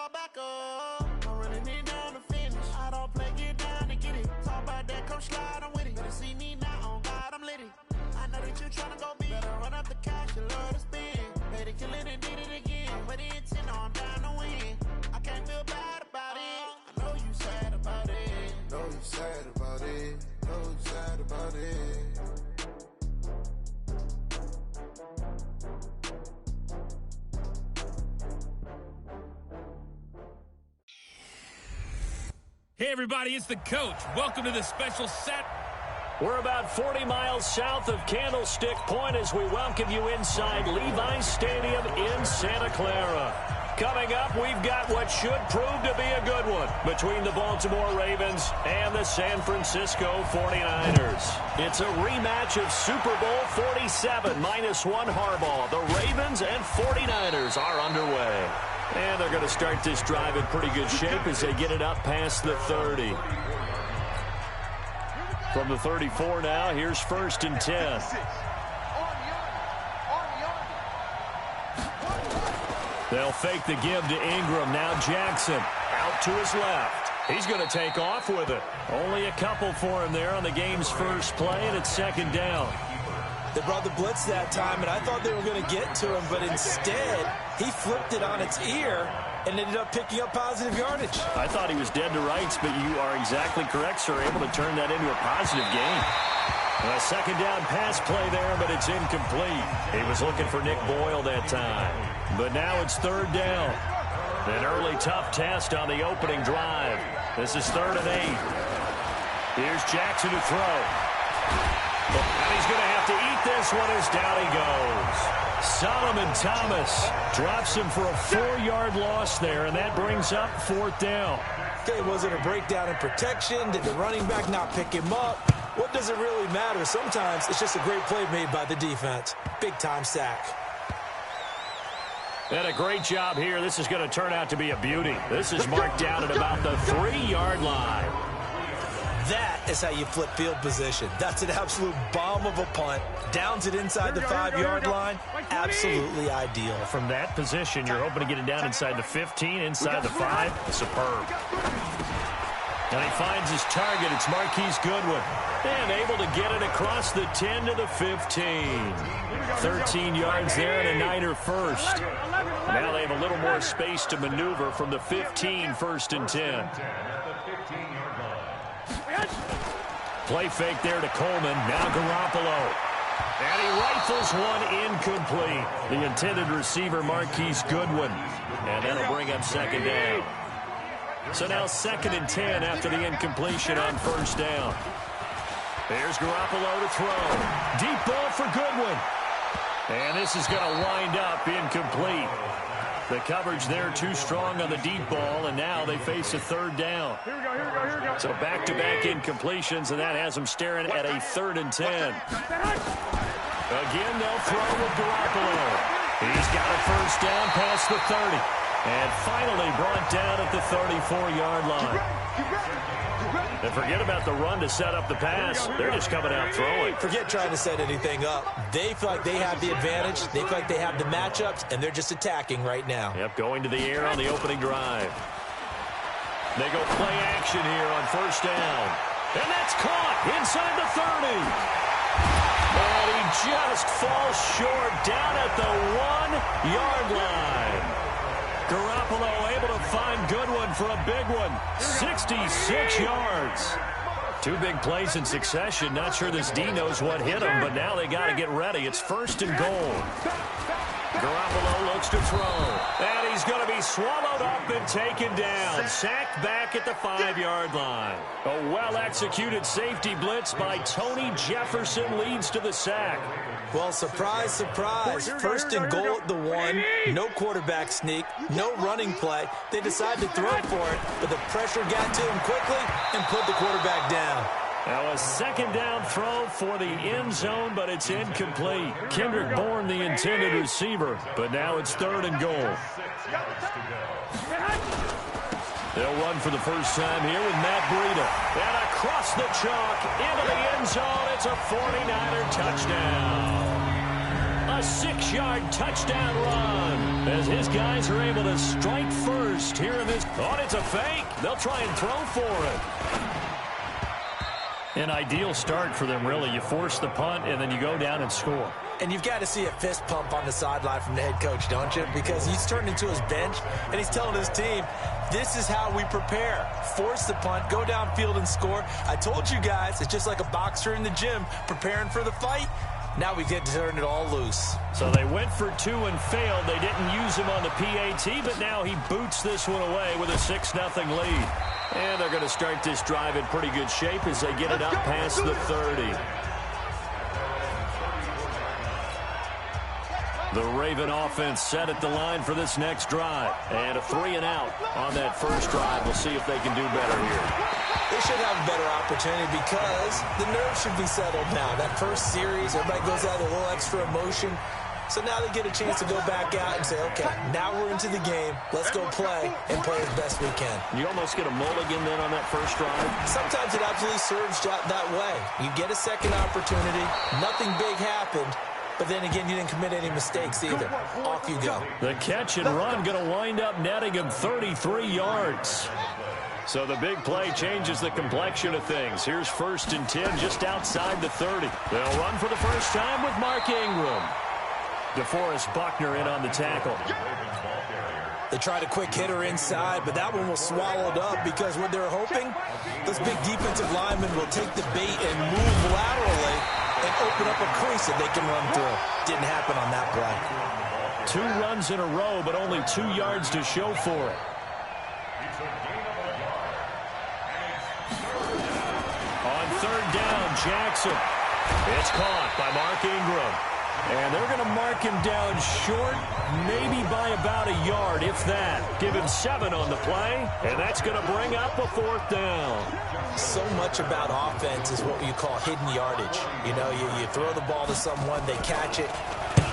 fall back up. I'm running it down to finish. I don't play, get down to get it. Talk about that, come slide, I'm with it. Better see me now, on God, I'm litty. I know that you tryna go big. Better run up the cash, you love to spend. Better kill it and did it again. But the intent, no, I'm down to win. I can't feel bad about it. I know you sad about it. Know you sad about it. Know you sad about it. Hey everybody, it's the coach. Welcome to the special set. We're about 40 miles south of Candlestick Point as we welcome you inside Levi's Stadium in Santa Clara. Coming up, we've got what should prove to be a good one between the Baltimore Ravens and the San Francisco 49ers. It's a rematch of Super Bowl 47 -1 Harbaugh. The Ravens and 49ers are underway. And they're going to start this drive in pretty good shape as they get it up past the 30. From the 34 now, here's 1st and 10. They'll fake the give to Ingram. Now Jackson out to his left. He's going to take off with it. Only a couple for him there on the game's first play, and it's 2nd down. They brought the blitz that time, and I thought they were going to get to him, but instead he flipped it on its ear and ended up picking up positive yardage. I thought he was dead to rights, but you are exactly correct, sir. Able to turn that into a positive gain. A 2nd down pass play there, but it's incomplete. He was looking for Nick Boyle that time. But now it's 3rd down. An early tough test on the opening drive. This is 3rd and 8. Here's Jackson to throw. And he's going to have to eat this one as down he goes. Solomon Thomas drops him for a 4-yard loss there, and that brings up 4th down. Okay, was it a breakdown in protection? Did the running back not pick him up? What does it really matter? Sometimes it's just a great play made by the defense. Big-time sack. And a great job here. This is going to turn out to be a beauty. This is marked down at about the 3-yard line. That is how you flip field position. That's an absolute bomb of a punt. Downs it inside the 5-yard line. Absolutely ideal. From that position, you're hoping to get it down inside the 15, inside the 5. Superb. And he finds his target. It's Marquise Goodwin. And able to get it across the 10 to the 15. 13 yards there and a Niner first. Now they have a little more space to maneuver from the 15, 1st and 10. Play fake there to Coleman. Now Garoppolo. And he rifles one incomplete. The intended receiver, Marquise Goodwin. And that'll bring up 2nd down. So now 2nd and 10 after the incompletion on 1st down. There's Garoppolo to throw. Deep ball for Goodwin. And this is going to wind up incomplete. The coverage there too strong on the deep ball, and now they face a 3rd down. Here we go. So back-to-back incompletions, and that has them staring at a 3rd and 10. Again, they'll throw with Garoppolo. He's got a 1st down past the 30. And finally brought down at the 34-yard line. And forget about the run to set up the pass. They're just coming out throwing. Forget trying to set anything up. They feel like they have the advantage. They feel like they have the matchups, and they're just attacking right now. Yep, going to the air on the opening drive. They go play action here on 1st down. And that's caught inside the 30. And he just falls short down at the 1-yard line. Garoppolo able to find Goodwin for a big one. 66 yards. 2 big plays in succession. Not sure this D knows what hit him, but now they got to get ready. It's 1st and goal. Garoppolo looks to throw. And he's going to be swallowed up and taken down. Sacked back at the 5-yard line. A well-executed safety blitz by Tony Jefferson leads to the sack. Well, surprise, surprise. 1st and goal at the 1. No quarterback sneak. No running play. They decide to throw for it, but the pressure got to him quickly and put the quarterback down. Now a 2nd down throw for the end zone, but it's incomplete. Kendrick Bourne, the intended receiver, but now it's 3rd and goal. They'll run for the first time here with Matt Breida. And across the chalk into the end zone. It's a 49er touchdown. A 6-yard touchdown run as his guys are able to strike first here Oh, it's a fake. They'll try and throw for it. An ideal start for them, really. You force the punt, and then you go down and score. And you've got to see a fist pump on the sideline from the head coach, don't you? Because he's turned into his bench, and he's telling his team, this is how we prepare. Force the punt, go downfield and score. I told you guys, it's just like a boxer in the gym preparing for the fight. Now we get to turn it all loose. So they went for 2 and failed. They didn't use him on the PAT, but now he boots this one away with a 6-0 lead. And they're going to start this drive in pretty good shape as they get it up past the 30. The Raven offense set at the line for this next drive. And a 3 and out on that first drive. We'll see if they can do better here. They should have a better opportunity because the nerves should be settled now. That first series, everybody goes out with a little extra emotion. So now they get a chance to go back out and say, okay, now we're into the game. Let's go play and play as best we can. You almost get a mulligan then on that first drive? Sometimes it absolutely serves that way. You get a second opportunity. Nothing big happened. But then again, you didn't commit any mistakes either. Off you go. The catch and run going to wind up netting him 33 yards. So the big play changes the complexion of things. Here's 1st and 10 just outside the 30. They'll run for the first time with Mark Ingram. DeForest Buckner in on the tackle. They tried a quick hitter inside, but that one was swallowed up because what they're hoping, this big defensive lineman will take the bait and move laterally and open up a crease that they can run through. Didn't happen on that play. 2 runs in a row, but only 2 yards to show for it. On 3rd down, Jackson. It's caught by Mark Ingram. And they're going to mark him down short, maybe by about a yard, if that. Give him 7 on the play, and that's going to bring up a 4th down. So much about offense is what you call hidden yardage. You know, you throw the ball to someone, they catch it.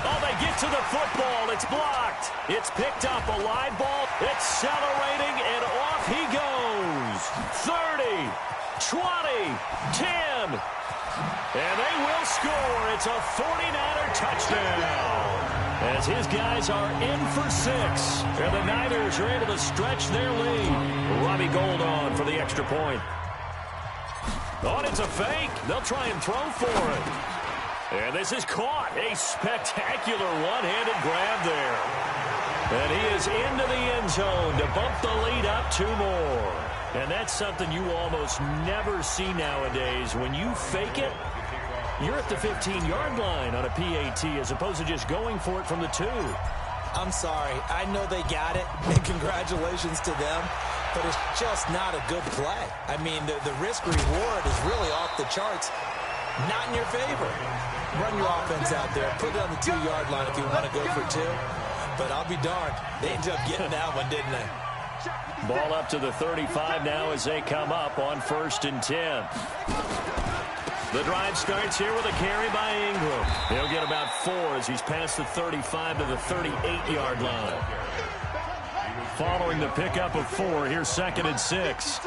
Oh, they get to the football. It's blocked. It's picked up, a live ball, accelerating, and off he goes. 30, 20, 10. And they will score. It's a 49er touchdown. As his guys are in for 6. And the Niners are able to stretch their lead. Robbie Gould on for the extra point. Oh, it's a fake. They'll try and throw for it. And this is caught. A spectacular one-handed grab there. And he is into the end zone to bump the lead up 2 more. And that's something you almost never see nowadays. When you fake it, you're at the 15-yard line on a PAT as opposed to just going for it from the 2. I'm sorry. I know they got it, and congratulations to them, but it's just not a good play. I mean, the risk-reward is really off the charts. Not in your favor. Run your offense out there. Put it on the 2-yard line if you want to go for 2. But I'll be darned. They ended up getting that one, didn't they? Ball up to the 35 now as they come up on 1st and 10. The drive starts here with a carry by Ingram. He'll get about 4 as he's past the 35 to the 38-yard line. Following the pickup of 4, here's 2nd and 6.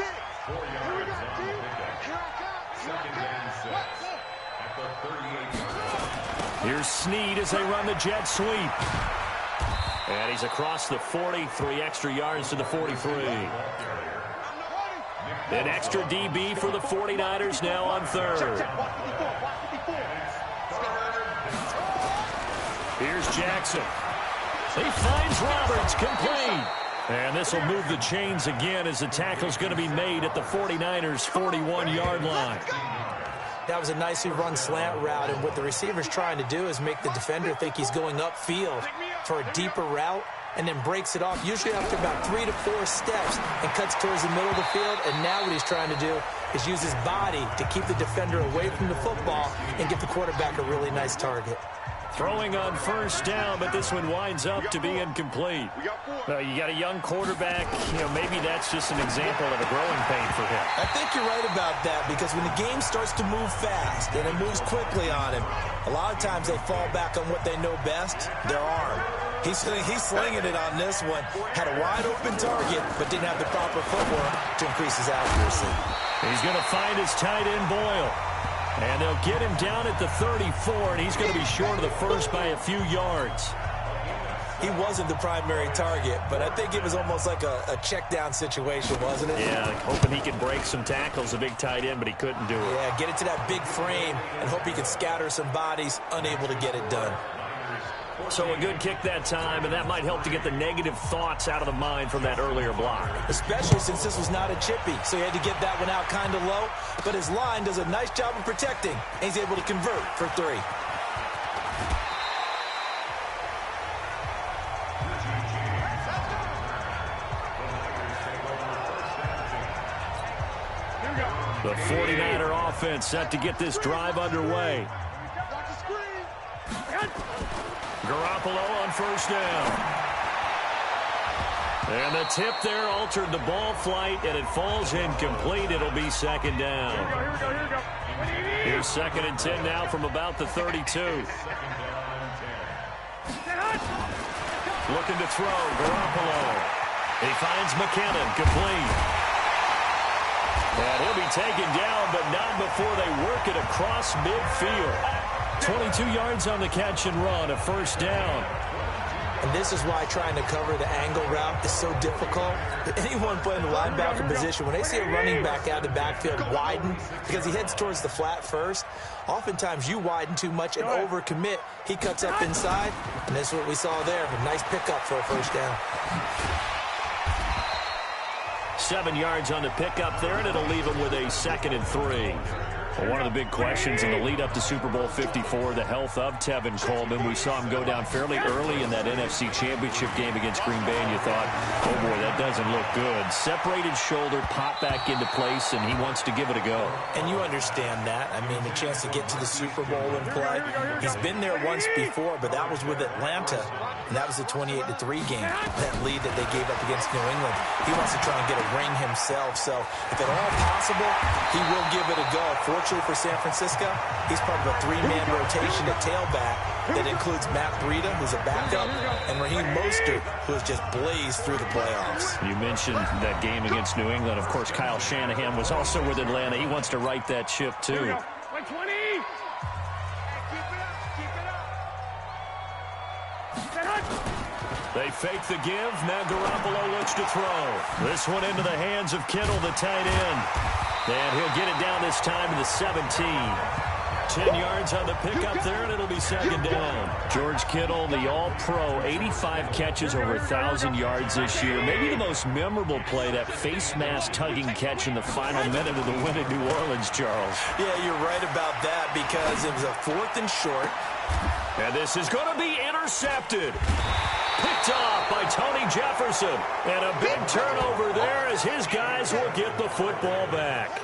Here's Snead as they run the jet sweep. And he's across the 40, 3 extra yards to the 43. An extra DB for the 49ers now on 3rd. Here's Jackson. He finds Roberts, complete. And this will move the chains again as the tackle's going to be made at the 49ers' 41-yard line. That was a nicely run slant route, and what the receiver's trying to do is make the defender think he's going upfield for a deeper route, and then breaks it off, usually after about 3 to 4 steps, and cuts towards the middle of the field. And now what he's trying to do is use his body to keep the defender away from the football and get the quarterback a really nice target. Throwing on 1st down, but this one winds up to be incomplete. You got a young quarterback. Maybe that's just an example of a growing pain for him. I think you're right about that, because when the game starts to move fast and it moves quickly on him, a lot of times they fall back on what they know best, their arm. He's slinging it on this one. Had a wide-open target, but didn't have the proper footwork to increase his accuracy. He's going to find his tight end, Boyle. And they'll get him down at the 34, and he's going to be short of the first by a few yards. he wasn't the primary target, but I think it was almost like a check down situation, wasn't it? Yeah, like hoping he could break some tackles, a big tight end, but he couldn't do it. Yeah, get it to that big frame and hope he could scatter some bodies, unable to get it done. So a good kick that time, and that might help to get the negative thoughts out of the mind from that earlier block. Especially since this was not a chippy, so he had to get that one out kind of low. But his line does a nice job of protecting, and he's able to convert for 3. The 49er offense set to get this drive underway. Garoppolo on first down. And the tip there altered the ball flight, and it falls incomplete. It'll be second down. Here's 2nd and 10 now from about the 32. Looking to throw, Garoppolo. He finds McKinnon, complete. And he'll be taken down, but not before they work it across midfield. 22 yards on the catch and run, a first down. And this is why trying to cover the angle route is so difficult. Anyone playing the linebacker position, when they see a running back out of the backfield widen, because he heads towards the flat first, oftentimes you widen too much and overcommit. He cuts up inside, and this is what we saw there. A nice pickup for a first down. 7 yards on the pickup there, and it'll leave him with a 2nd and 3. Well, one of the big questions in the lead-up to Super Bowl 54, the health of Tevin Coleman. We saw him go down fairly early in that NFC Championship game against Green Bay, and you thought, oh, boy, that doesn't look good. Separated shoulder, popped back into place, and he wants to give it a go. And you understand that. I mean, the chance to get to the Super Bowl and play. He's been there once before, but that was with Atlanta, and that was a 28-3 game, that lead that they gave up against New England. He wants to try and get a ring himself, so if at all possible, he will give it a go. Fortunately for San Francisco, he's part of a 3-man rotation at tailback that includes Matt Breida, who's a backup, and Raheem Mostert, who has just blazed through the playoffs. You mentioned that game against New England. Of course, Kyle Shanahan was also with Atlanta. He wants to right that ship, too. They fake the give. Now Garoppolo looks to throw. This one into the hands of Kittle, the tight end. And he'll get it down this time to the 17. 10 yards on the pickup there, and it'll be second down. George Kittle, the all-pro, 85 catches, over 1,000 yards this year. Maybe the most memorable play, that face mask tugging catch in the final minute of the win in New Orleans, Charles. Yeah, you're right about that, because it was a 4th and short. And this is going to be intercepted. Picked off by Tony Jefferson. And a big turnover there as his guys will get the football back.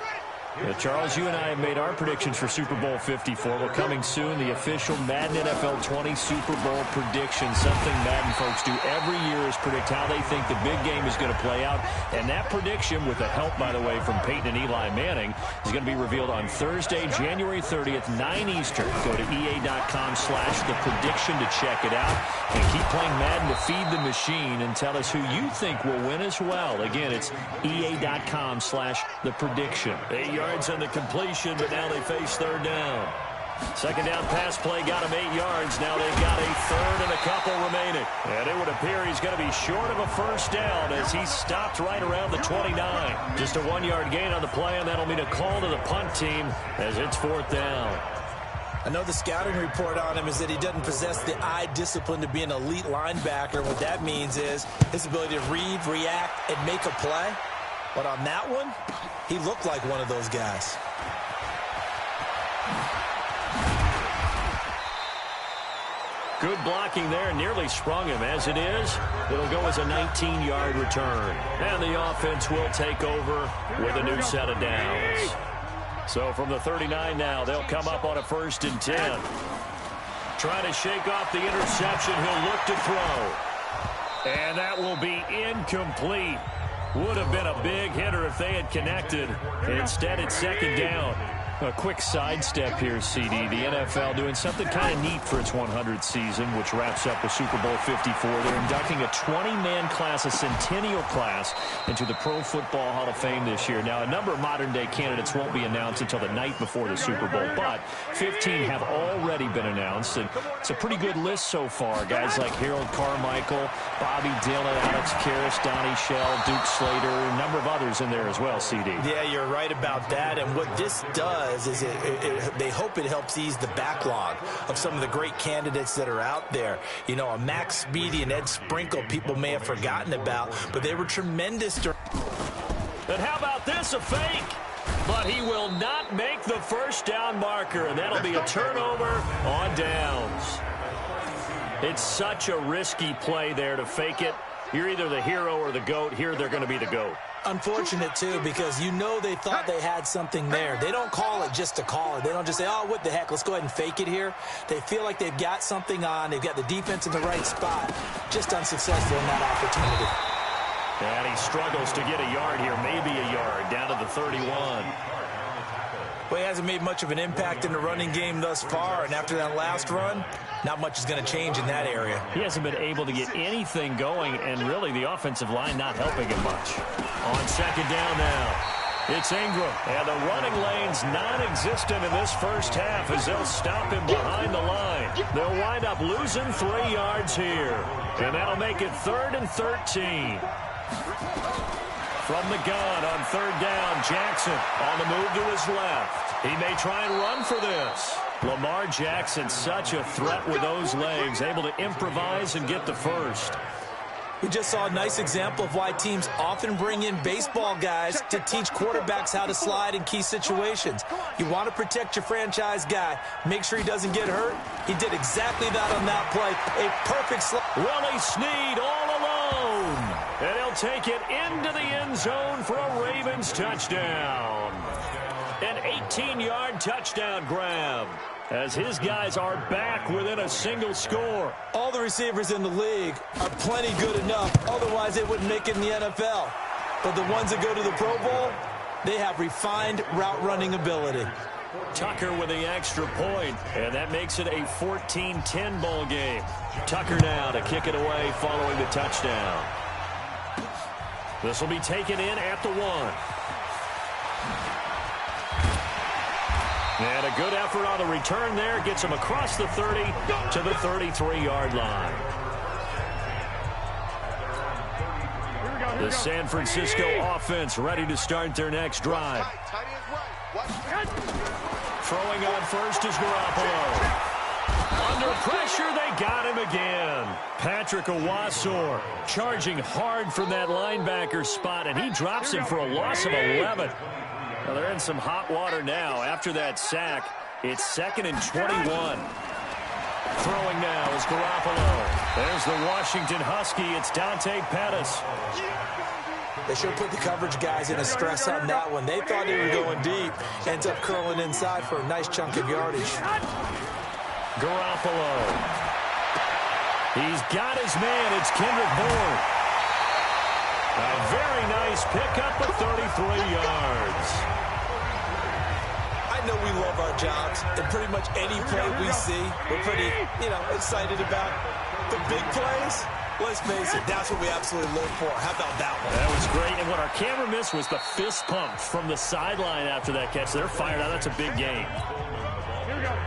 Charles, you and I have made our predictions for Super Bowl 54. Well, coming soon, the official Madden NFL 20 Super Bowl predictions. Something Madden folks do every year is predict how they think the big game is going to play out. And that prediction, with the help, by the way, from Peyton and Eli Manning, is going to be revealed on Thursday, January 30th, 9 Eastern. Go to EA.com/theprediction to check it out. And keep playing Madden to feed the machine and tell us who you think will win as well. Again, it's EA.com/theprediction. 8 yards on the completion, but now they face third down. Second down pass play got him 8 yards. Now they've got a third and a couple remaining. And it would appear he's going to be short of a first down as he stopped right around the 29. Just a 1-yard gain on the play, and that'll mean a call to the punt team as it's fourth down. I know the scouting report on him is that he doesn't possess the eye discipline to be an elite linebacker. What that means is his ability to read, react, and make a play. But on that one, he looked like one of those guys. Good blocking there, nearly sprung him. As it is, it'll go as a 19-yard return. And the offense will take over with a new set of downs. So from the 39 now, they'll come up on a 1st and 10. Trying to shake off the interception. He'll look to throw. And that will be incomplete. Would have been a big hitter if they had connected. Instead, it's second down. A quick sidestep here, CD. The NFL doing something kind of neat for its 100th season, which wraps up with Super Bowl 54. They're inducting a 20-man class, a centennial class, into the Pro Football Hall of Fame this year. Now, a number of modern-day candidates won't be announced until the night before the Super Bowl, but 15 have already been announced, and it's a pretty good list so far. Guys like Harold Carmichael, Bobby Dillon, Alex Karras, Donnie Shell, Duke Slater, a number of others in there as well, CD. Yeah, you're right about that, and what this does is they hope it helps ease the backlog of some of the great candidates that are out there. You know, a Max Speedy and Ed Sprinkle people may have forgotten about, but they were tremendous. And how about this, a fake? But he will not make the first down marker, and that'll be a turnover on downs. It's such a risky play there to fake it. You're either the hero or the GOAT. Here they're going to be the GOAT. Unfortunate, too, because you know they thought they had something there. They don't call it just to call it. They don't just say, oh, what the heck, let's go ahead and fake it here. They feel like they've got something on. They've got the defense in the right spot. Just unsuccessful in that opportunity. And he struggles to get a yard here, maybe a yard, down to the 31. Well, he hasn't made much of an impact in the running game thus far, and after that last run, not much is going to change in that area. He hasn't been able to get anything going, and really the offensive line not helping him much. On second down now, it's Ingram, and the running lane's non-existent in this first half as they'll stop him behind the line. They'll wind up losing 3 yards here, and that'll make it 3rd and 13. From the gun on third down, Jackson on the move to his left. He may try and run for this. Lamar Jackson, such a threat with those legs, able to improvise and get the first. We just saw a nice example of why teams often bring in baseball guys to teach quarterbacks how to slide in key situations. You want to protect your franchise guy. Make sure he doesn't get hurt. He did exactly that on that play. A perfect slide. Willie Snead all alone. And he'll take it into the end zone for a Ravens touchdown. An 18-yard touchdown grab as his guys are back within a single score. All the receivers in the league are plenty good enough. Otherwise, they wouldn't make it in the NFL. But the ones that go to the Pro Bowl, they have refined route running ability. Tucker with the extra point, and that makes it a 14-10 ball game. Tucker now to kick it away following the touchdown. This will be taken in at the 1. And a good effort on the return there. Gets him across the 30 to the 33-yard line. The San Francisco offense ready to start their next drive. Throwing on first is Garoppolo. Under pressure, they got him again. Patrick Owasor charging hard from that linebacker spot, and he drops him for a loss of 11. Well, they're in some hot water now. After that sack, it's 2nd and 21. Throwing now is Garoppolo. There's the Washington Husky. It's Dante Pettis. They should put the coverage guys in a stress on that one. They thought they were going deep. Ends up curling inside for a nice chunk of yardage. Garoppolo. He's got his man. It's Kendrick Bourne. A very nice pickup of 33 yards. I know we love our jobs, and pretty much any play we see, we're pretty, excited about. The big plays, let's face it, that's what we absolutely live for. How about that one? That was great, and what our camera missed was the fist pump from the sideline after that catch. They're fired out. That's a big game.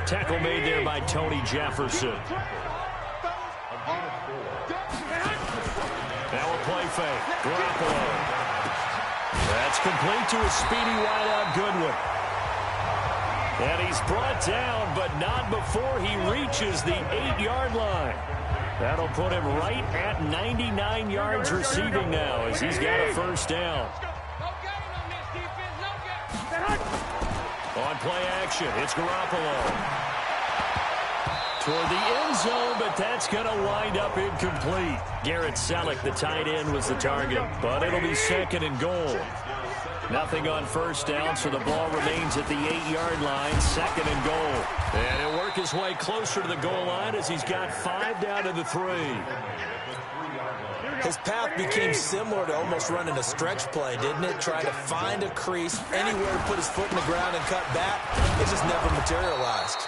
Tackle made there by Tony Jefferson. Now a play fake. Garoppolo. That's complete to a speedy wideout Goodwin. And he's brought down, but not before he reaches the 8-yard line. That'll put him right at 99 yards receiving now as he's got a first down. On play action, it's Garoppolo. Toward the end zone, but that's going to wind up incomplete. Garrett Selleck, the tight end, was the target, but it'll be 2nd and goal. Nothing on first down, so the ball remains at the 8-yard line, 2nd and goal. And he'll work his way closer to the goal line as he's got 5 down to the 3. His path became similar to almost running a stretch play, didn't it? Trying to find a crease, anywhere to put his foot in the ground and cut back. It just never materialized.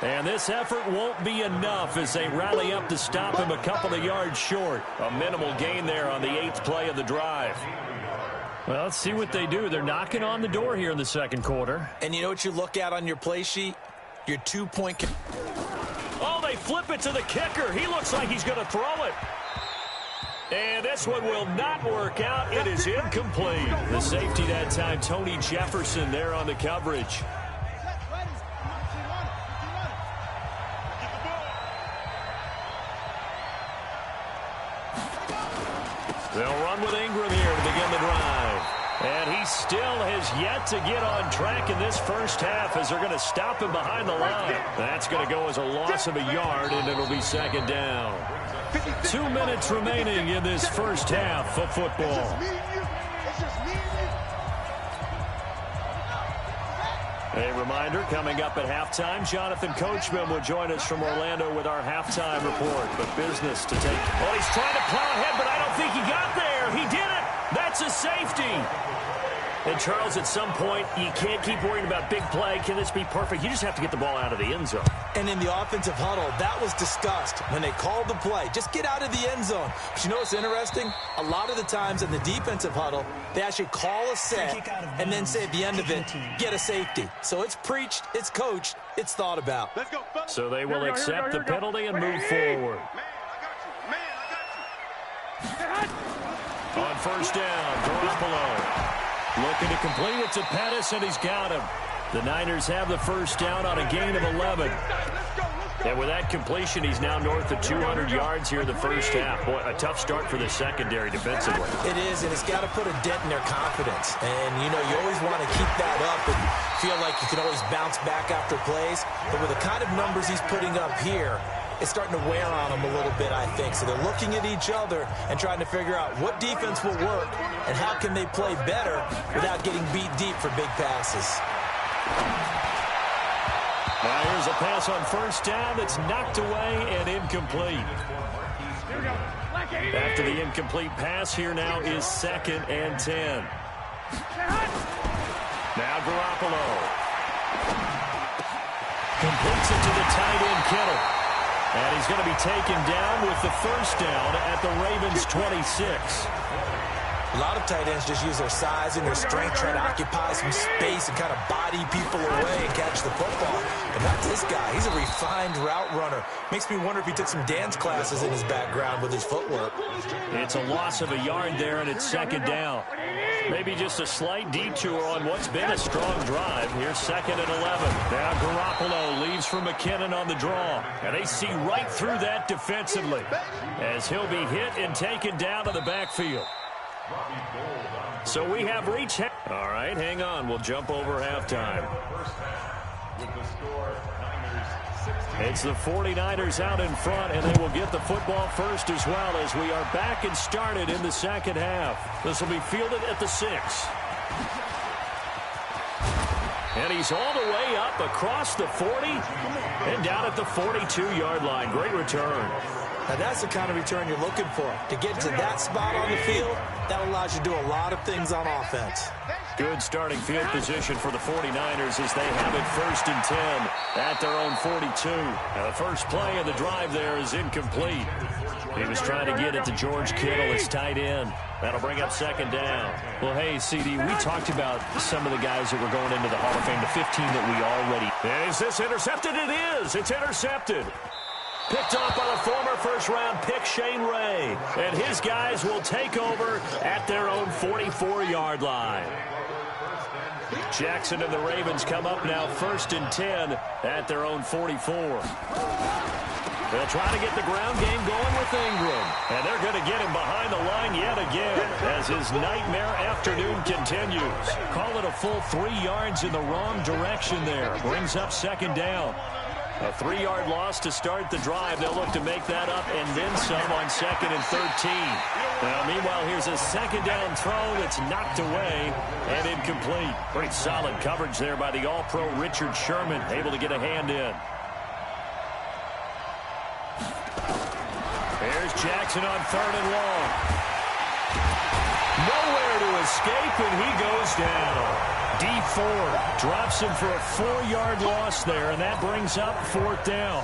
And this effort won't be enough as they rally up to stop him a couple of yards short. A minimal gain there on the 8th play of the drive. Well, let's see what they do. They're knocking on the door here in the second quarter. And you know what you look at on your play sheet? Your 2-point... Oh, they flip it to the kicker. He looks like he's going to throw it. And this one will not work out. It is incomplete. The safety that time, Tony Jefferson, there on the coverage. They'll run with Ingram here to begin the drive. And he still has yet to get on track in this first half as they're going to stop him behind the line. That's going to go as a loss of a yard, and it'll be second down. 2 minutes remaining in this first half of football. A reminder, coming up at halftime, Jonathan Coachman will join us from Orlando with our halftime report. But business to take. Oh, he's trying to plow ahead, but I don't think he got there. He did it. That's a safety. And, Charles, at some point, you can't keep worrying about big play. Can this be perfect? You just have to get the ball out of the end zone. And in the offensive huddle, that was discussed when they called the play. Just get out of the end zone. But you know what's interesting? A lot of the times in the defensive huddle, they actually call a set and then say at the end of it, get a safety. So it's preached, it's coached, it's thought about. So they will accept the penalty and move forward. On first down, Garoppolo. Looking to complete it to Pettis, and he's got him. The Niners have the first down on a gain of 11. And with that completion, he's now north of 200 yards here in the first half. Boy, a tough start for the secondary defensively. It is, and it's got to put a dent in their confidence. And, you know, you always want to keep that up and feel like you can always bounce back after plays. But with the kind of numbers he's putting up here, it's starting to wear on them a little bit, I think. So they're looking at each other and trying to figure out what defense will work and how can they play better without getting beat deep for big passes. Now here's a pass on first down that's knocked away and incomplete. After the incomplete pass, here now is 2nd and 10. Now Garoppolo completes it to the tight end Kittle. And he's going to be taken down with the first down at the Ravens' 26. A lot of tight ends just use their size and their strength, try to occupy some space and kind of body people away and catch the football. But not this guy. He's a refined route runner. Makes me wonder if he took some dance classes in his background with his footwork. It's a loss of a yard there, and it's second down. Maybe just a slight detour on what's been a strong drive. Here's 2nd and 11. Now Garoppolo leaves for McKinnon on the draw. And they see right through that defensively as he'll be hit and taken down to the backfield. So we have reached... All right, hang on. We'll jump over halftime. It's the 49ers out in front, and they will get the football first as well as we are back and started in the second half. This will be fielded at the 6. And he's all the way up across the 40 and down at the 42-yard line. Great return. Now, that's the kind of return you're looking for. To get to that spot on the field, that allows you to do a lot of things on offense. Good starting field position for the 49ers as they have it 1st and 10 at their own 42. Now, the first play of the drive there is incomplete. He was trying to get it to George Kittle, his tight end. That'll bring up 2nd down. Well, hey, CD, we talked about some of the guys that were going into the Hall of Fame, the 15 that we already... Is this intercepted? It is. It's intercepted. Picked off by the former first-round pick, Shane Ray. And his guys will take over at their own 44-yard line. Jackson and the Ravens come up now 1st and 10 at their own 44. They'll try to get the ground game going with Ingram. And they're going to get him behind the line yet again as his nightmare afternoon continues. Call it a full 3 yards in the wrong direction there. Brings up 2nd down. A 3-yard loss to start the drive. They'll look to make that up and then some on 2nd and 13. Now, meanwhile, here's a 2nd down throw that's knocked away and incomplete. Pretty solid coverage there by the All-Pro Richard Sherman, able to get a hand in. There's Jackson on 3rd and long. Nowhere to escape, and he goes down. D Ford drops him for a 4-yard loss there, and that brings up 4th down.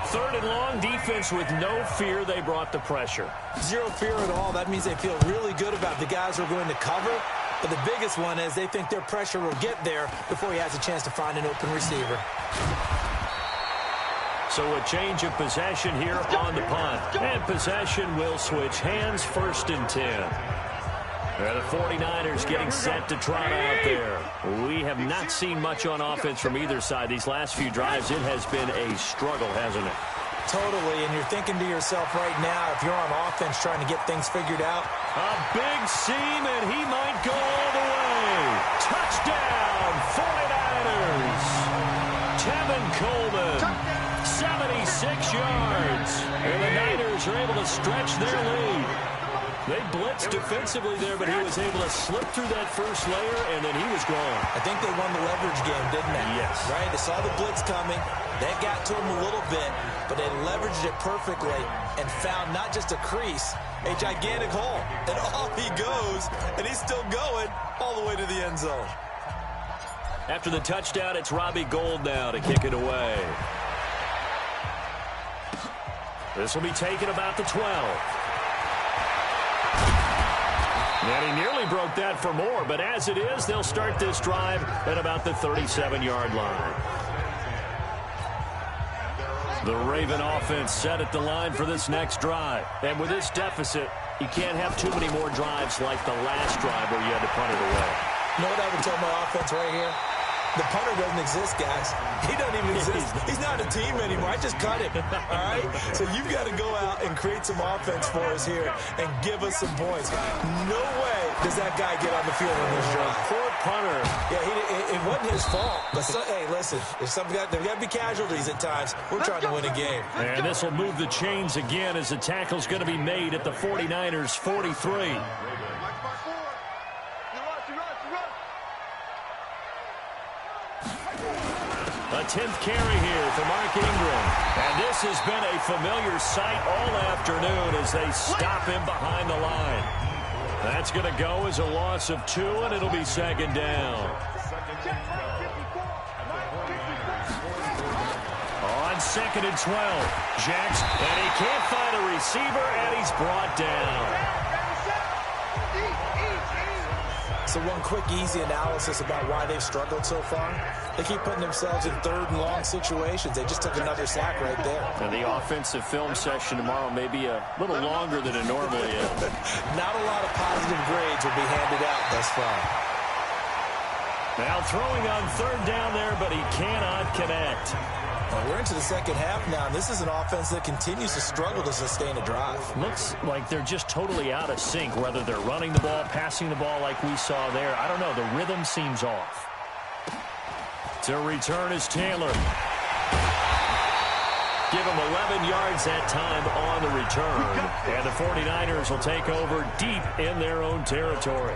3rd and long, defense with no fear. They brought the pressure. Zero fear at all. That means they feel really good about the guys who are going to cover. But the biggest one is they think their pressure will get there before he has a chance to find an open receiver. So a change of possession here on the punt. And possession will switch hands, 1st and 10. The 49ers getting set to trot out there. We have not seen much on offense from either side. These last few drives, it has been a struggle, hasn't it? Totally, and you're thinking to yourself right now, if you're on offense trying to get things figured out. A big seam, and he might go all the way. Touchdown, 49ers. Tevin Coleman, 76 yards. And the Niners are able to stretch their lead. They blitzed defensively there, but he was able to slip through that first layer, and then he was gone. I think they won the leverage game, didn't they? Yes. Right? They saw the blitz coming. That got to him a little bit, but they leveraged it perfectly and found not just a crease, a gigantic hole. And off he goes, and he's still going all the way to the end zone. After the touchdown, it's Robbie Gould now to kick it away. This will be taken about the 12. And he nearly broke that for more, but as it is, they'll start this drive at about the 37-yard line. The Raven offense set at the line for this next drive. And with this deficit, you can't have too many more drives like the last drive where you had to punt it away. You know what I would tell my offense right here? The punter doesn't exist, guys. He doesn't even exist. He's not a team anymore. I just cut him, all right? So you've got to go out and create some offense for us here and give us some points. No way does that guy get on the field on this drive. Poor punter. Yeah, it wasn't his fault. But, hey, listen, there's got to be casualties at times. We're trying to win a game. And this will move the chains again as the tackle's going to be made at the 49ers' 43. A 10th carry here for Mark Ingram. And this has been a familiar sight all afternoon as they stop him behind the line. That's going to go as a loss of 2, and it'll be 2nd down. On 2nd and 12, Jackson, and he can't find a receiver, and he's brought down. So one quick, easy analysis about why they've struggled so far. They keep putting themselves in 3rd and long situations. They just took another sack right there. And the offensive film session tomorrow may be a little longer than it normally is. Not a lot of positive grades will be handed out thus far. Now throwing on 3rd down there, but he cannot connect. Well, we're into the second half now, and this is an offense that continues to struggle to sustain a drive. Looks like they're just totally out of sync, whether they're running the ball, passing the ball like we saw there. I don't know. The rhythm seems off. To return is Taylor. Give him 11 yards that time on the return. And the 49ers will take over deep in their own territory.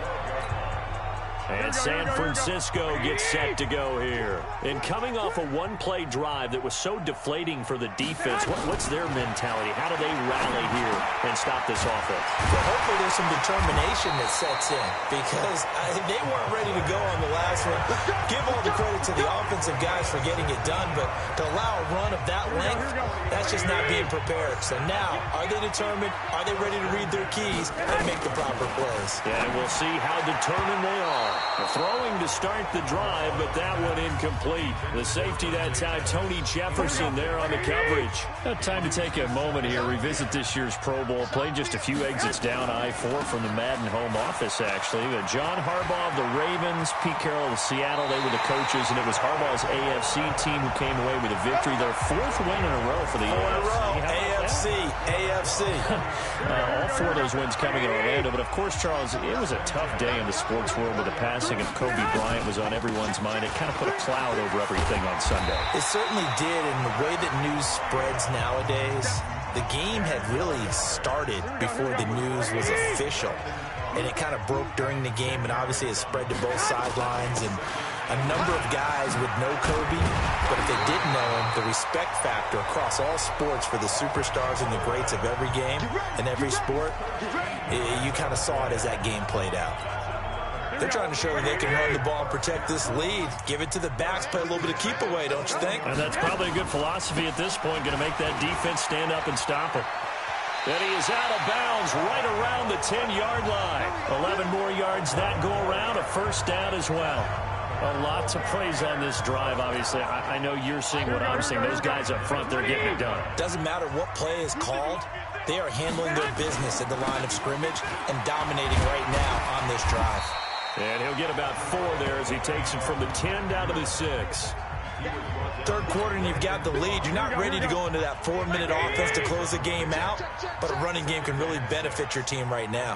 And San Francisco gets set to go here. And coming off a one-play drive that was so deflating for the defense, what's their mentality? How do they rally here and stop this offense? Well, hopefully there's some determination that sets in because they weren't ready to go on the last one. Give all the credit to the offensive guys for getting it done, but to allow a run of that length, that's just not being prepared. So now, are they determined? Are they ready to read their keys and make the proper plays? Yeah, and we'll see how determined they are. Throwing to start the drive, but that one incomplete. The safety that time, Tony Jefferson there on the coverage. Time to take a moment here, revisit this year's Pro Bowl. Played just a few exits down I-4 from the Madden home office, actually. John Harbaugh of the Ravens, Pete Carroll of Seattle, they were the coaches, and it was Harbaugh's AFC team who came away with a victory. Their 4th win in a row for the AFC. AFC. All 4 of those wins coming in Orlando, but of course, Charles, it was a tough day in the sports world with the passing of Kobe Bryant was on everyone's mind. It kind of put a cloud over everything on Sunday. It certainly did, and the way that news spreads nowadays, the game had really started before the news was official, and it kind of broke during the game, and obviously it spread to both sidelines, and a number of guys would know Kobe, but if they didn't know him, the respect factor across all sports for the superstars and the greats of every game and every sport, you kind of saw it as that game played out. They're trying to show that they can run the ball and protect this lead. Give it to the backs, play a little bit of keep away, don't you think? And that's probably a good philosophy at this point, going to make that defense stand up and stop it. And he is out of bounds right around the 10-yard line. 11 more yards that go around, a first down as well. A lot to praise on this drive, obviously. I know you're seeing what I'm seeing. Those guys up front, they're getting it done. Doesn't matter what play is called. They are handling their business at the line of scrimmage and dominating right now on this drive. And he'll get about 4 there as he takes it from the 10 down to the 6. Third quarter and you've got the lead. You're not ready to go into that 4-minute offense to close the game out, but a running game can really benefit your team right now.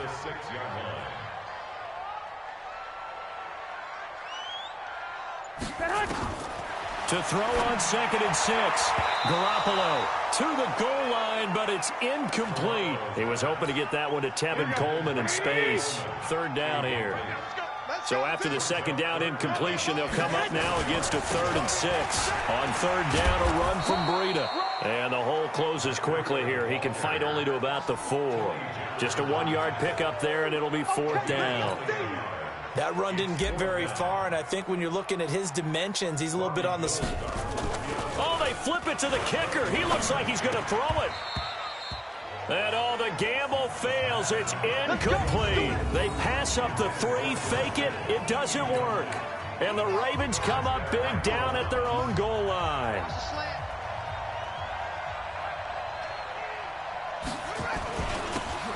To throw on 2nd and 6. Garoppolo to the goal line, but it's incomplete. He was hoping to get that one to Tevin Coleman in space. 3rd down here. So after the 2nd down incompletion, they'll come up now against a 3rd and 6. On 3rd down, a run from Breida. And the hole closes quickly here. He can fight only to about the 4. Just a 1-yard pickup there, and it'll be 4th down. That run didn't get very far, and I think when you're looking at his dimensions, he's a little bit on the... Oh, they flip it to the kicker. He looks like he's going to throw it. And all the gamble fails. It's incomplete. They pass up the 3, fake it. It doesn't work. And the Ravens come up big down at their own goal line.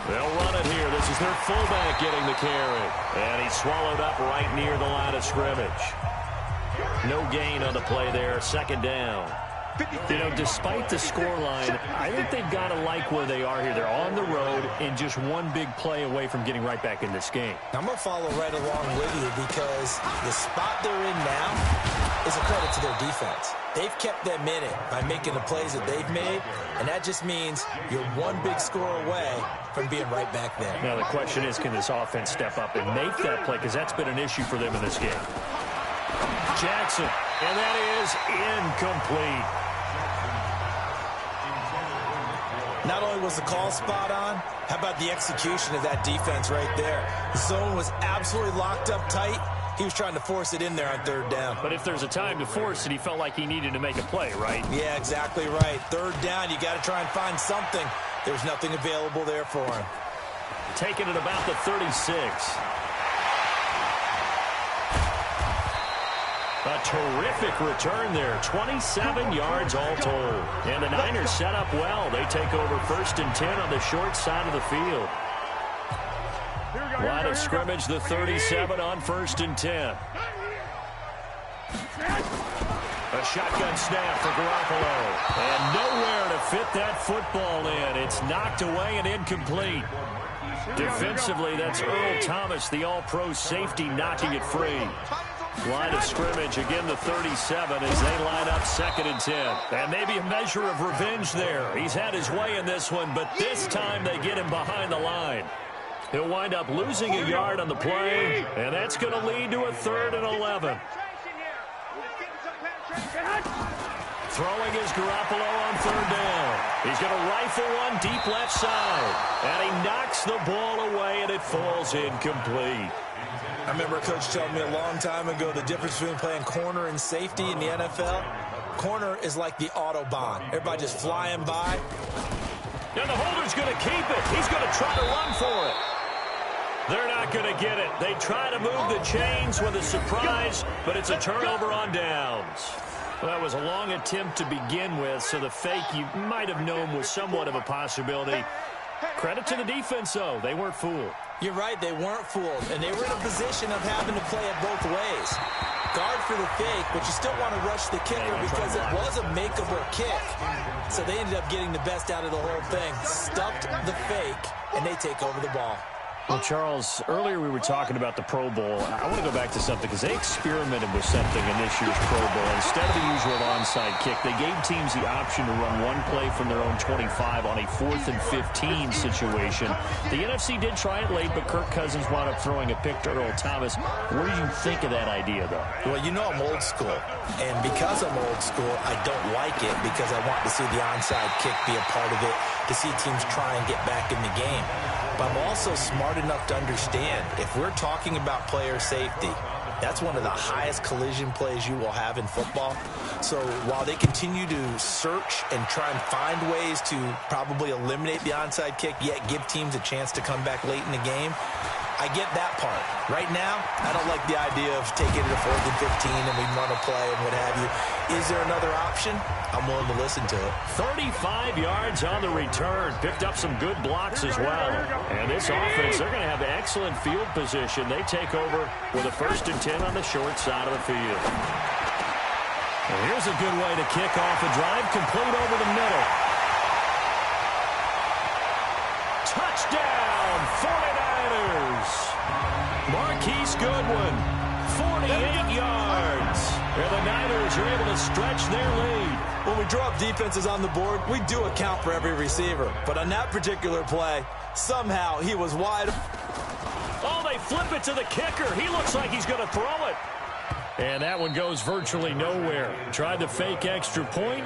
They'll run it here. This is their fullback getting the carry. And he's swallowed up right near the line of scrimmage. No gain on the play there. 2nd down. You know, despite the scoreline, I think they've got to like where they are here. They're on the road and just one big play away from getting right back in this game. I'm going to follow right along with you because the spot they're in now is a credit to their defense. They've kept them in it by making the plays that they've made, and that just means you're one big score away from being right back there. Now, the question is, can this offense step up and make that play? Because that's been an issue for them in this game. Jackson, and that is incomplete. Not only was the call spot on, how about the execution of that defense right there? The zone was absolutely locked up tight. He was trying to force it in there on 3rd down. But if there's a time to force it, he felt like he needed to make a play, right? Yeah, exactly right. 3rd down, you got to try and find something. There's nothing available there for him. Taking it about the 36. A terrific return there. 27 yards all told. And the Niners set up well. They take over 1st and 10 on the short side of the field. Line of scrimmage, the 37 on 1st and 10. A shotgun snap for Garoppolo. And nowhere to fit that football in. It's knocked away and incomplete. Defensively, that's Earl Thomas, the all-pro safety, knocking it free. Line of scrimmage, again the 37 as they line up 2nd and 10. And maybe a measure of revenge there. He's had his way in this one, but this time they get him behind the line. He'll wind up losing a yard on the play, and that's going to lead to a 3rd and 11. Throwing is Garoppolo on 3rd down. He's going to rifle one deep left side. And he knocks the ball away, and it falls incomplete. I remember a coach telling me a long time ago the difference between playing corner and safety in the NFL. Corner is like the Autobahn. Everybody just flying by. And the holder's going to keep it. He's going to try to run for it. They're not going to get it. They try to move the chains with a surprise, but it's a turnover on downs. Well, that was a long attempt to begin with, so the fake you might have known was somewhat of a possibility. Credit to the defense, though. They weren't fooled. You're right, they weren't fooled, and they were in a position of having to play it both ways. Guard for the fake, but you still want to rush the kicker because it was a makeable kick. So they ended up getting the best out of the whole thing. Stuffed the fake, and they take over the ball. Well, Charles, earlier we were talking about the Pro Bowl. I want to go back to something because they experimented with something in this year's Pro Bowl. Instead of the usual onside kick, they gave teams the option to run one play from their own 25 on a 4th and 15 situation. The NFC did try it late, but Kirk Cousins wound up throwing a pick to Earl Thomas. What did you think of that idea, though? Well, you know I'm old school. And because I'm old school, I don't like it because I want to see the onside kick be a part of it, to see teams try and get back in the game. But I'm also smart enough to understand if we're talking about player safety, that's one of the highest collision plays you will have in football. So while they continue to search and try and find ways to probably eliminate the onside kick, yet give teams a chance to come back late in the game, I get that part. Right now, I don't like the idea of taking it to 4th and 15 and we run a play and what have you. Is there another option? I'm willing to listen to it. 35 yards on the return. Picked up some good blocks as well. And this offense, they're going to have excellent field position. They take over with a 1st and 10 on the short side of the field. And here's a good way to kick off a drive, complete over the middle. Touchdown, 49ers. Marquise Goodwin, 48 yards. And the Niners are able to stretch their lead. When we draw up defenses on the board, we do account for every receiver. But on that particular play, somehow he was wide. Oh, they flip it to the kicker. He looks like he's going to throw it. And that one goes virtually nowhere. Tried the fake extra point,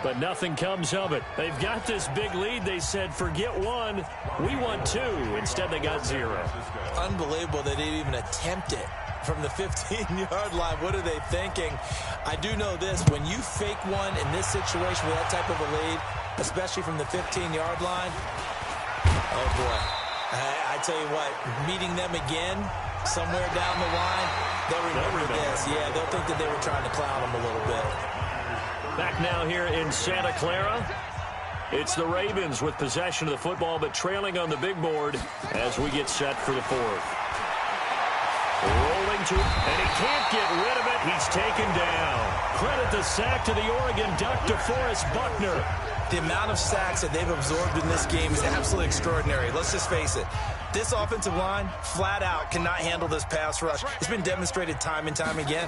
but nothing comes of it. They've got this big lead. They said, forget one, we want 2. Instead, they got 0. Unbelievable they didn't even attempt it from the 15-yard line. What are they thinking? I do know this. When you fake one in this situation with that type of a lead, especially from the 15-yard line, oh, boy. I tell you what, meeting them again somewhere down the line, they'll remember this. Yeah, they'll think that they were trying to clown them a little bit. Back now here in Santa Clara. It's the Ravens with possession of the football, but trailing on the big board as we get set for the 4th. Rolling to, and he can't get rid of it. He's taken down. Credit the sack to the Oregon Duck, DeForest Buckner. The amount of sacks that they've absorbed in this game is absolutely extraordinary. Let's just face it. This offensive line, flat out, cannot handle this pass rush. It's been demonstrated time and time again.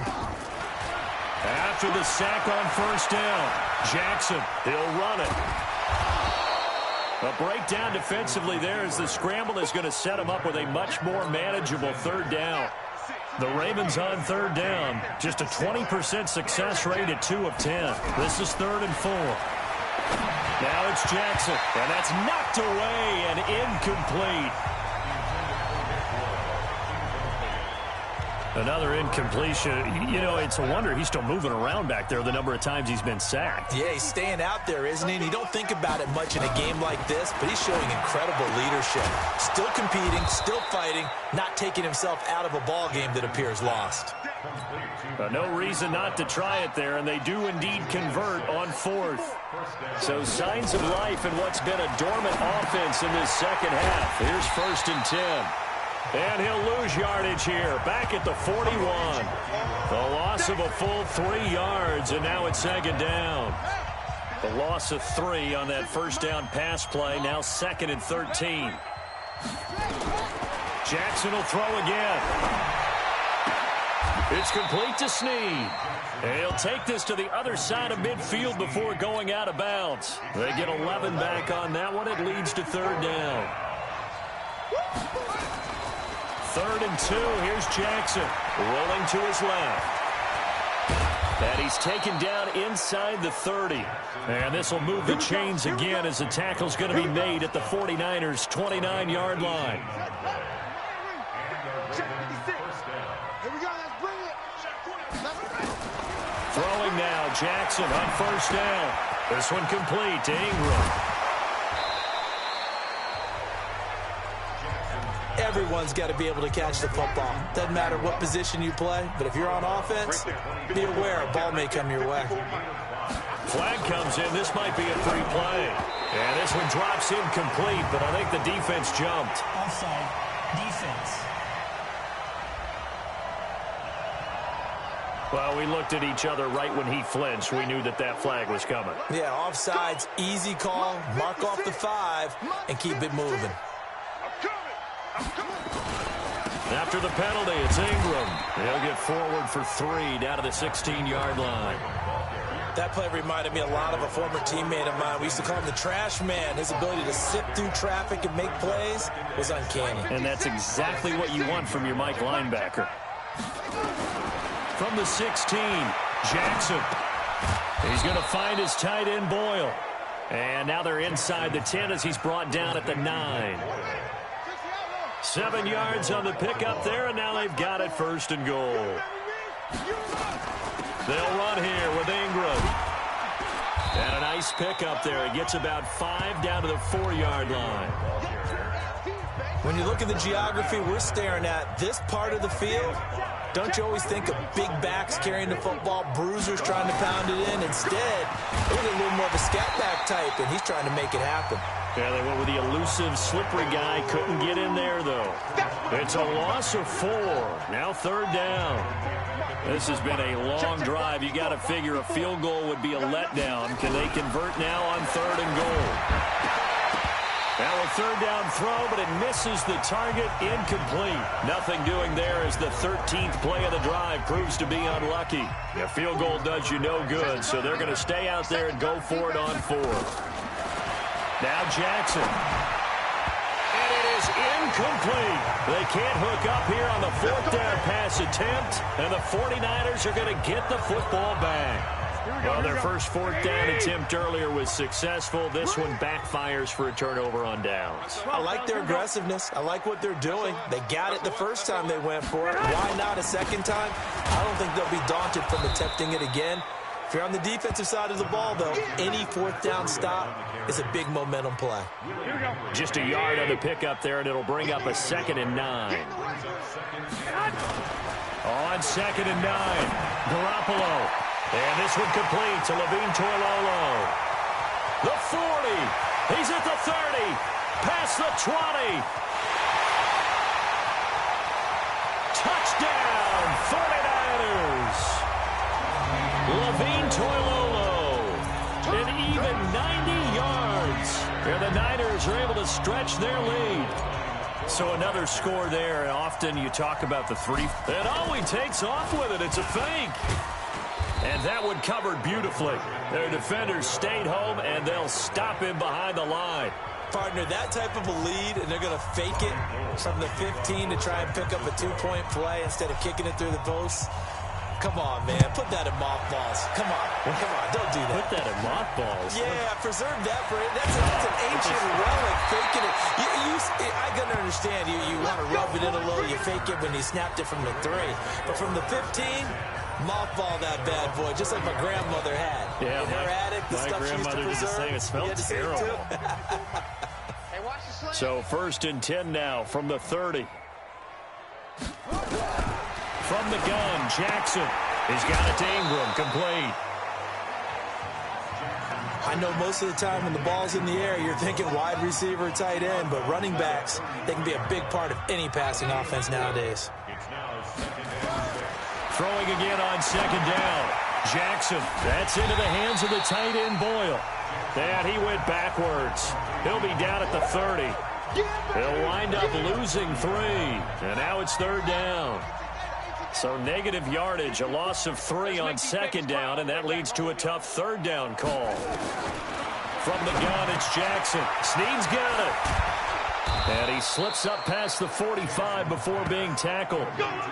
After the sack on 1st down, Jackson, he'll run it. A breakdown defensively there as the scramble is going to set him up with a much more manageable 3rd down. The Ravens on 3rd down, just a 20% success rate at 2 of 10. This is 3rd and 4. Now it's Jackson, and that's knocked away and incomplete. Another incompletion. You know, it's a wonder he's still moving around back there the number of times he's been sacked. Yeah, he's staying out there, isn't he? And you don't think about it much in a game like this, but he's showing incredible leadership. Still competing, still fighting, not taking himself out of a ball game that appears lost. No reason not to try it there, and they do indeed convert on 4th. So signs of life in what's been a dormant offense in this second half. Here's 1st and 10. And he'll lose yardage here, back at the 41. The loss of a full 3 yards, and now it's 2nd down. The loss of 3 on that 1st down pass play, now 2nd and 13. Jackson will throw again. It's complete to Snead. And he'll take this to the other side of midfield before going out of bounds. They get 11 back on that one. It leads to 3rd down. 3rd and 2. Here's Jackson rolling to his left. And he's taken down inside the 30. And this will move the chains again as the tackle's going to be made at the 49ers' 29-yard line. Throwing now, Jackson on 1st down. This one complete to Ingram. Everyone's got to be able to catch the football. Doesn't matter what position you play, but if you're on offense, be aware a ball may come your way. Flag comes in. This might be a free play. And this one drops incomplete, but I think the defense jumped. Offside, defense. Well, we looked at each other right when he flinched. We knew that that flag was coming. Yeah, offsides, easy call, mark off the 5, and keep it moving. I'm coming. After the penalty, it's Ingram. He'll get forward for 3 down to the 16-yard line. That play reminded me a lot of a former teammate of mine. We used to call him the trash man. His ability to sift through traffic and make plays was uncanny. And that's exactly what you want from your Mike linebacker. From the 16, Jackson. He's going to find his tight end, Boyle. And now they're inside the 10 as he's brought down at the 9. 7 yards on the pickup there, and now they've got it 1st and goal. They'll run here with Ingram. And a nice pickup there. He gets about 5 down to the 4-yard line. When you look at the geography we're staring at, this part of the field, don't you always think of big backs carrying the football, bruisers trying to pound it in? Instead, look at a little more of a scat back type, and he's trying to make it happen. Yeah, they went with the elusive, slippery guy. Couldn't get in there, though. It's a loss of 4. Now 3rd down. This has been a long drive. You got to figure a field goal would be a letdown. Can they convert now on 3rd and goal? Now a 3rd down throw, but it misses the target. Incomplete. Nothing doing there as the 13th play of the drive proves to be unlucky. A field goal does you no good, so they're going to stay out there and go for it on 4th. Now Jackson. And it is incomplete. They can't hook up here on the 4th down pass attempt, and the 49ers are going to get the football back. Well, their first 4th down attempt earlier was successful. This one backfires for a turnover on downs. I like their aggressiveness. I like what they're doing. They got it the first time they went for it. Why not a second time? I don't think they'll be daunted from attempting it again. If you're on the defensive side of the ball, though, any 4th down stop is a big momentum play. Just a yard on the pickup there, and it'll bring up a 2nd and 9. On 2nd and 9, Garoppolo. And this one complete to Levine Toilolo. The 40. He's at the 30. Past the 20. Touchdown, 49ers. Levine Toilolo. An even 90 yards. And the Niners are able to stretch their lead. So another score there. And often you talk about the 3. And oh, he takes off with it. It's a fake. And that one covered beautifully. Their defenders stayed home, and they'll stop him behind the line. Partner, that type of a lead, and they're going to fake it from the 15 to try and pick up a 2-point play instead of kicking it through the posts. Come on, man. Put that in mothballs. Come on. Come on. Don't do that. Put that in mothballs? Yeah, preserve that for it. That's an ancient relic. Faking it. I can understand. You want to rub it in a little. You fake it when you snapped it from the 3. But from the 15... mothball that bad boy, just like my grandmother had. Yeah, in her attic, the stuff she used to preserve. It smelled terrible. So 1st and 10 now from the 30. From the gun, Jackson. He's got it to Ingram, complete. I know most of the time when the ball's in the air, you're thinking wide receiver, tight end, but running backs, they can be a big part of any passing offense nowadays. Throwing again on 2nd down. Jackson, that's into the hands of the tight end, Boyle. And he went backwards. He'll be down at the 30. He'll wind up losing 3. And now it's 3rd down. So negative yardage, a loss of 3 on 2nd down, and that leads to a tough 3rd down call. From the gun, it's Jackson. Snead's got it. And he slips up past the 45 before being tackled.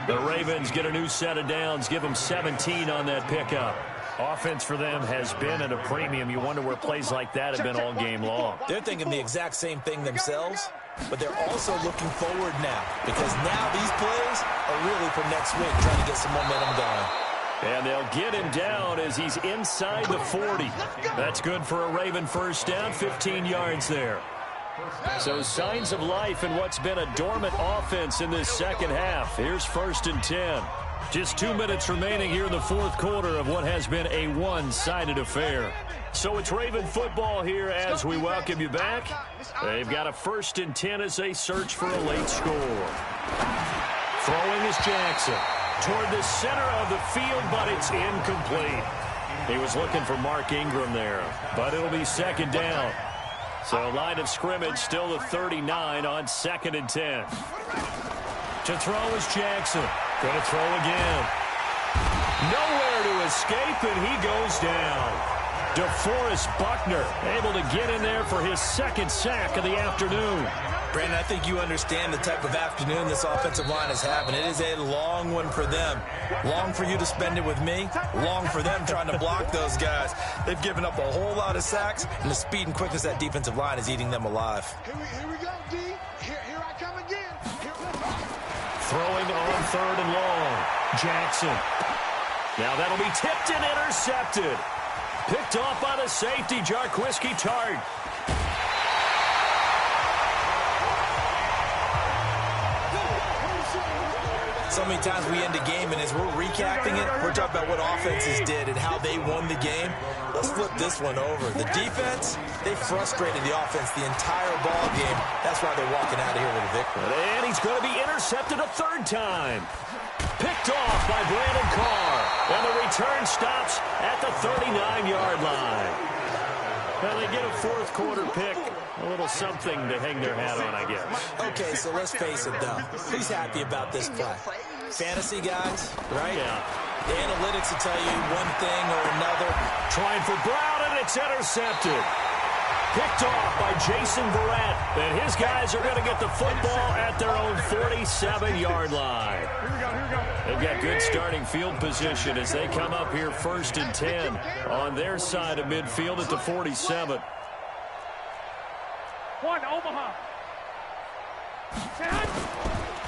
The Ravens get a new set of downs, give them 17 on that pickup. Offense for them has been at a premium. You wonder where plays like that have been all game long. They're thinking the exact same thing themselves, but they're also looking forward now, because now these plays are really for next week, trying to get some momentum going. And they'll get him down as he's inside the 40. That's good for a Raven 1st down, 15 yards there. So signs of life in what's been a dormant offense in this 2nd half. Here's 1st and 10. Just 2 minutes remaining here in the 4th quarter of what has been a one-sided affair. So it's Raven football here as we welcome you back. They've got a 1st and 10 as they search for a late score. Throwing is Jackson toward the center of the field, but it's incomplete. He was looking for Mark Ingram there, but it'll be 2nd down. So line of scrimmage still the 39 on 2nd and 10. To throw is Jackson. Going to throw again. Nowhere to escape, and he goes down. DeForest Buckner able to get in there for his second sack of the afternoon. Brandon, I think you understand the type of afternoon this offensive line is having. It is a long one for them. Long for you to spend it with me. Long for them trying to block those guys. They've given up a whole lot of sacks, and the speed and quickness of that defensive line is eating them alive. Here we go, D. Here I come again. Throwing on 3rd and long. Jackson. Now that'll be tipped and intercepted. Picked off by the safety, Jarquiski Tart. So many times we end a game, and as we're recapping it, we're talking about what offenses did and how they won the game. Let's flip this one over. The defense, they frustrated the offense the entire ball game. That's why they're walking out of here with a victory. And he's going to be intercepted a 3rd time. Picked off by Brandon Carr. And the return stops at the 39-yard line. Well, they get a 4th quarter pick. A little something to hang their hat on, I guess. Okay, so let's face it, though. Who's happy about this play? Fantasy guys, right? Yeah. The analytics will tell you one thing or another. Trying for Brown, and it's intercepted. Picked off by Jason Verrett. And his guys are going to get the football at their own 47-yard line. They've got good starting field position as they come up here 1st and 10 on their side of midfield at the 47. One, Omaha.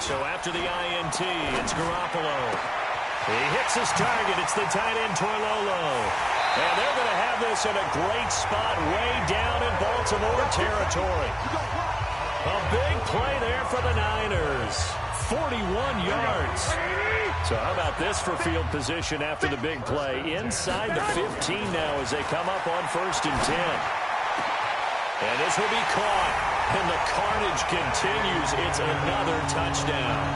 So after the INT, it's Garoppolo. He hits his target. It's the tight end, Toilolo. And they're going to have this in a great spot way down in Baltimore territory. A big play there for the Niners. 41 yards. So how about this for field position after the big play? Inside the 15 now as they come up on 1st and 10. And this will be caught. And the carnage continues. It's another touchdown.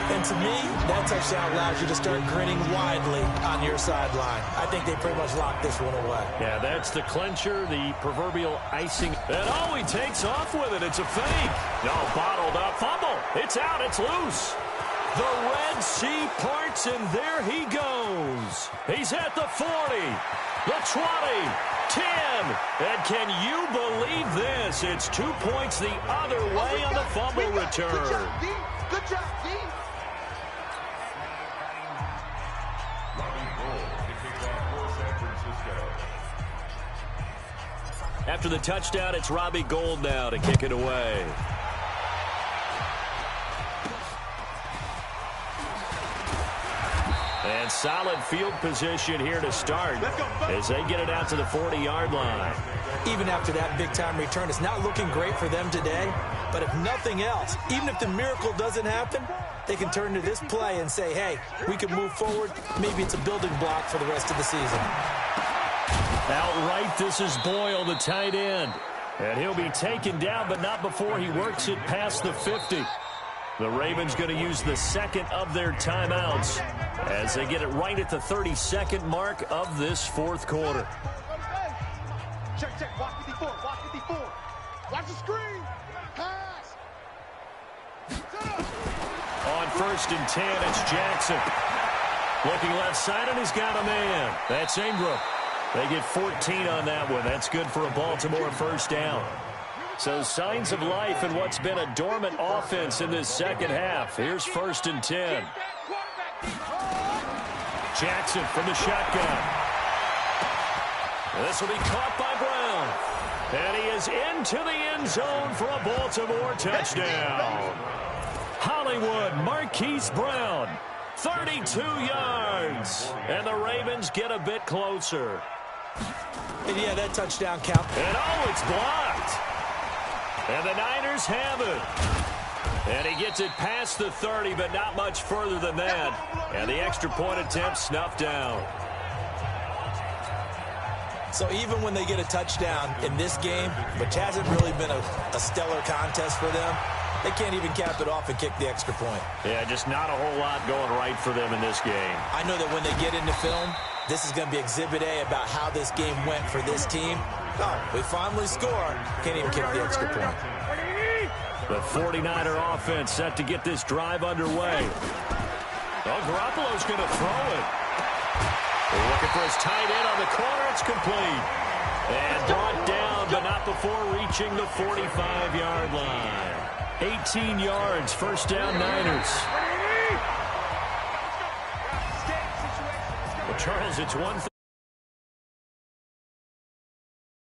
And to me, that touchdown allows you to start grinning widely on your sideline. I think they pretty much locked this one away. Yeah, that's the clincher, the proverbial icing. And oh, he takes off with it. It's a fake. No, bottled up. Fumble. It's out. It's loose. The Red Sea parts, and there he goes. He's at the 40, the 20, 10. And can you believe this? It's 2 points the other way on the fumble return. Good job, D. Good job, D. After the touchdown, it's Robbie Gould now to kick it away. And solid field position here to start as they get it out to the 40-yard line. Even after that big-time return, it's not looking great for them today. But if nothing else, even if the miracle doesn't happen, they can turn to this play and say, hey, we can move forward. Maybe it's a building block for the rest of the season. Outright, this is Boyle, the tight end. And he'll be taken down, but not before he works it past the 50. The Ravens going to use the second of their timeouts as they get it right at the 32nd mark of this 4th quarter. Check, watch 54, watch 54. Watch the screen. Pass. On 1st and 10, it's Jackson. Looking left side, and he's got a man. That's Ingram. They get 14 on that one. That's good for a Baltimore 1st down. So signs of life in what's been a dormant offense in this second half. Here's 1st and 10. Jackson from the shotgun. This will be caught by Brown. And he is into the end zone for a Baltimore touchdown. Hollywood Marquise Brown, 32 yards. And the Ravens get a bit closer. And yeah, that touchdown count. And oh, it's blocked. And the Niners have it. And he gets it past the 30, but not much further than that. And the extra point attempt snuffed down. So even when they get a touchdown in this game, which hasn't really been a stellar contest for them, they can't even cap it off and kick the extra point. Yeah, just not a whole lot going right for them in this game. I know that when they get into film, this is going to be Exhibit A about how this game went for this team. Oh, we finally score. Can't even kick the extra point. The 49er offense set to get this drive underway. Oh, Garoppolo's going to throw it. They're looking for his tight end on the corner. It's complete. And brought down, but not before reaching the 45-yard line. 18 yards, first down, Niners. Well, Charles, it's 1